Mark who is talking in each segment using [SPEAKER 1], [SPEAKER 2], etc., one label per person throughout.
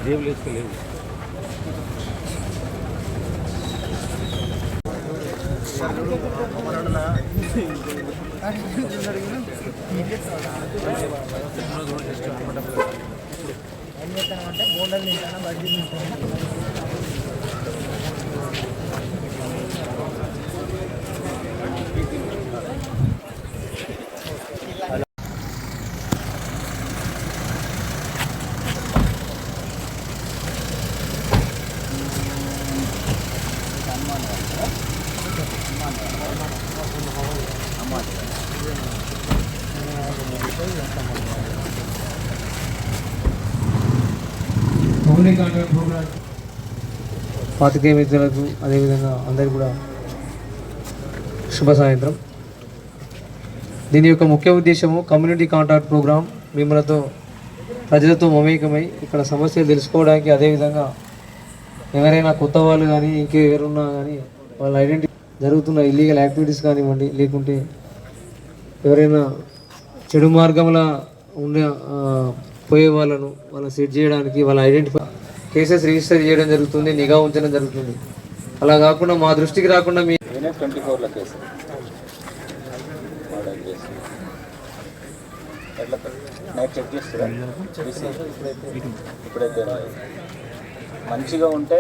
[SPEAKER 1] జేబులు వేసుకోలేవు.
[SPEAKER 2] ఏం చేస్తానంటే బోండలు తింటాను, బజ్జీ తింటాను.
[SPEAKER 3] పాతికేయ మిత్రులకు అదేవిధంగా అందరికీ కూడా శుభ సాయంత్రం. దీని యొక్క ముఖ్య ఉద్దేశము కమ్యూనిటీ కాంటాక్ట్ ప్రోగ్రాం, మిమ్మలతో ప్రజలతో మమేకమై ఇక్కడ సమస్యలు తెలుసుకోవడానికి, అదేవిధంగా ఎవరైనా కొత్త వాళ్ళు కానీ ఇంకెవరున్నా కానీ వాళ్ళ ఐడెంటిటీ జరుగుతున్న ఇల్లీగల్ యాక్టివిటీస్ కానివ్వండి, లేకుంటే ఎవరైనా చెడు మార్గంలో ఉండే పోయే వాళ్ళను సెట్ చేయడానికి, వాళ్ళ ఐడెంటిఫై కేసెస్ రిజిస్టర్ చేయడం జరుగుతుంది, నిఘా ఉంచడం జరుగుతుంది. అలా కాకుండా మా దృష్టికి రాకుండా మీ
[SPEAKER 1] 24 కేసు చెక్ చేస్తున్నా. ఇప్పుడైతే మంచిగా ఉంటే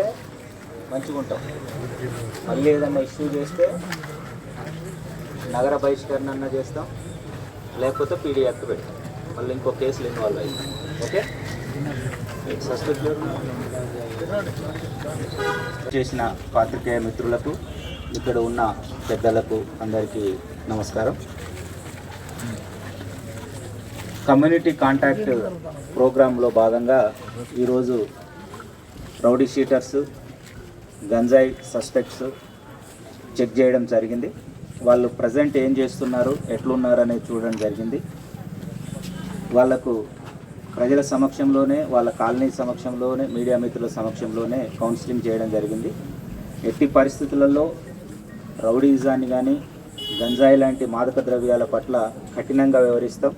[SPEAKER 1] మంచిగా ఉంటాం. మళ్ళీ ఏదన్నా ఇష్యూ చేస్తే నగర బహిష్కరణ అన్న చేస్తాం, లేకపోతే పీడీ యాక్ట్ పెడతాం. మళ్ళీ ఇంకో కేసులు ఇన్వాల్వ్ అయ్యి. ఓకే, సస్పెక్ట్ చేసిన పాత్రికేయ మిత్రులకు, ఇక్కడ ఉన్న పెద్దలకు అందరికీ నమస్కారం. కమ్యూనిటీ కాంటాక్ట్ ప్రోగ్రాంలో భాగంగా ఈరోజు రౌడీ షీటర్స్, గంజాయి సస్పెక్ట్స్ చెక్ చేయడం జరిగింది. వాళ్ళు ప్రజెంట్ ఏం చేస్తున్నారు, ఎట్లున్నారు అనేది చూడడం జరిగింది. వాళ్లకు ప్రజల సమక్షంలోనే, వాళ్ళ కాలనీ సమక్షంలోనే, మీడియా మిత్రుల సమక్షంలోనే కౌన్సిలింగ్ చేయడం జరిగింది. ఎట్టి పరిస్థితులలో రౌడీజాన్ని కానీ గంజాయి లాంటి మాదక ద్రవ్యాల పట్ల కఠినంగా వ్యవహరిస్తాం.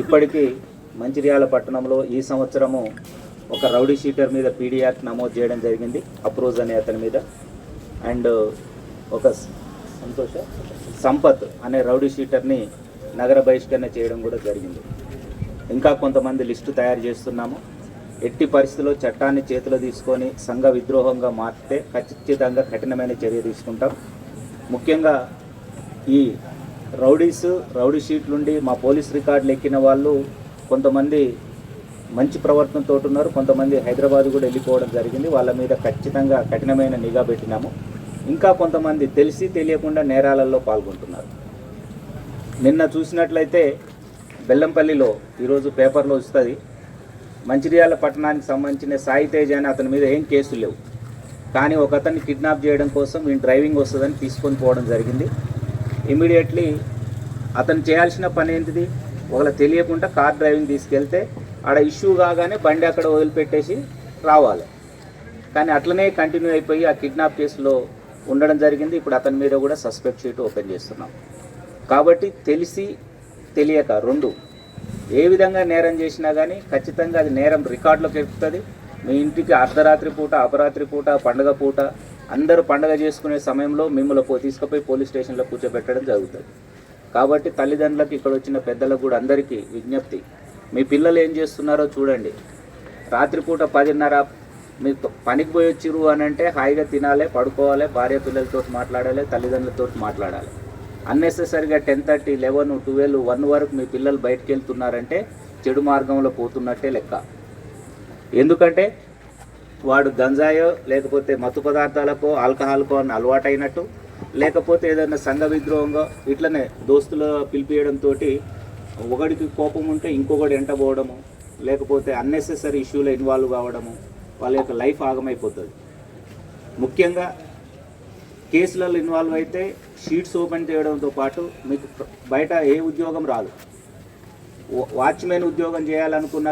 [SPEAKER 1] ఇప్పటికీ మంచిర్యాల పట్టణంలో ఈ సంవత్సరము ఒక రౌడీ షీటర్ మీద పీడీ యాక్ట్ నమోదు చేయడం జరిగింది, అప్రోజ్ అనే అతని మీద. అండ్ ఒక సంపత్ అనే రౌడీ షీటర్ని నగర బహిష్కరణ చేయడం కూడా జరిగింది. ఇంకా కొంతమంది లిస్టు తయారు చేస్తున్నాము. ఎట్టి పరిస్థితుల్లో చట్టాన్ని చేతిలో తీసుకొని సంఘ విద్రోహంగా మారితే ఖచ్చితంగా కఠినమైన చర్య తీసుకుంటాం. ముఖ్యంగా ఈ రౌడీ షీట్లుండి మా పోలీస్ రికార్డులు ఎక్కిన వాళ్ళు కొంతమంది మంచి ప్రవర్తనతో ఉన్నారు, కొంతమంది హైదరాబాద్ కూడా వెళ్ళిపోవడం జరిగింది. వాళ్ళ మీద ఖచ్చితంగా కఠినమైన నిఘా పెట్టినాము. ఇంకా కొంతమంది తెలిసి తెలియకుండా నేరాలలో పాల్గొంటున్నారు. నిన్న చూసినట్లయితే బెల్లంపల్లిలో ఈరోజు పేపర్లో వస్తుంది, మంచిర్యాల పట్టణానికి సంబంధించిన సాయి తేజ్ అని అతని మీద ఏం కేసులు లేవు, కానీ ఒక అతన్ని కిడ్నాప్ చేయడం కోసం ఈయన డ్రైవింగ్ వస్తుందని తీసుకొని పోవడం జరిగింది. ఇమీడియట్లీ అతను చేయాల్సిన పని ఏంటిది, ఒకవేళ తెలియకుండా కార్ డ్రైవింగ్ తీసుకెళ్తే ఆడ ఇష్యూ కాగానే బండి అక్కడ వదిలిపెట్టేసి రావాలి. కానీ అట్లనే కంటిన్యూ అయిపోయి ఆ కిడ్నాప్ కేసులో ఉండడం జరిగింది. ఇప్పుడు అతని మీద కూడా సస్పెక్ట్ షీట్ ఓపెన్ చేస్తున్నాం. కాబట్టి తెలిసి తెలియక రెండు ఏ విధంగా నేరం చేసినా కానీ ఖచ్చితంగా అది నేరం రికార్డులోకి ఎక్కుతుంది. మీ ఇంటికి అర్ధరాత్రి పూట, అపరాత్రి పూట, పండుగ పూట అందరూ పండుగ చేసుకునే సమయంలో మిమ్మల్ని తీసుకుపోయి పోలీస్ స్టేషన్లో కూర్చోబెట్టడం జరుగుతుంది. కాబట్టి తల్లిదండ్రులకు, ఇక్కడ వచ్చిన పెద్దలకు కూడా అందరికీ విజ్ఞప్తి, మీ పిల్లలు ఏం చేస్తున్నారో చూడండి. రాత్రిపూట 10:30 మీకు పనికి పోయి వచ్చిరు అని అంటే హాయిగా తినాలి, పడుకోవాలి, భార్య పిల్లలతో మాట్లాడాలి, తల్లిదండ్రులతో మాట్లాడాలి. అన్నెసెసరీగా 10:30, 11, 12, 1 వరకు మీ పిల్లలు బయటకు వెళ్తున్నారంటే చెడు మార్గంలో పోతున్నట్టే లెక్క. ఎందుకంటే వాడు గంజాయో లేకపోతే మత్తు పదార్థాలకో ఆల్కహాల్కో అని అలవాటైనట్టు, లేకపోతే ఏదైనా సంఘ విద్రోహంగా ఇట్లనే దోస్తులు పిలిపియడంతో ఒకడికి కోపం ఉంటే ఇంకొకటి ఎంటబోవడము, లేకపోతే అన్నెసెసరీ ఇష్యూలో ఇన్వాల్వ్ కావడము, వాళ్ళ యొక్క లైఫ్ ఆగమైపోతుంది. ముఖ్యంగా కేసులలో ఇన్వాల్వ్ అయితే షీట్స్ ఓపెన్ చేయడంతో పాటు మీకు బయట ఏ ఉద్యోగం రాదు. వాచ్మెన్ ఉద్యోగం చేయాలనుకున్న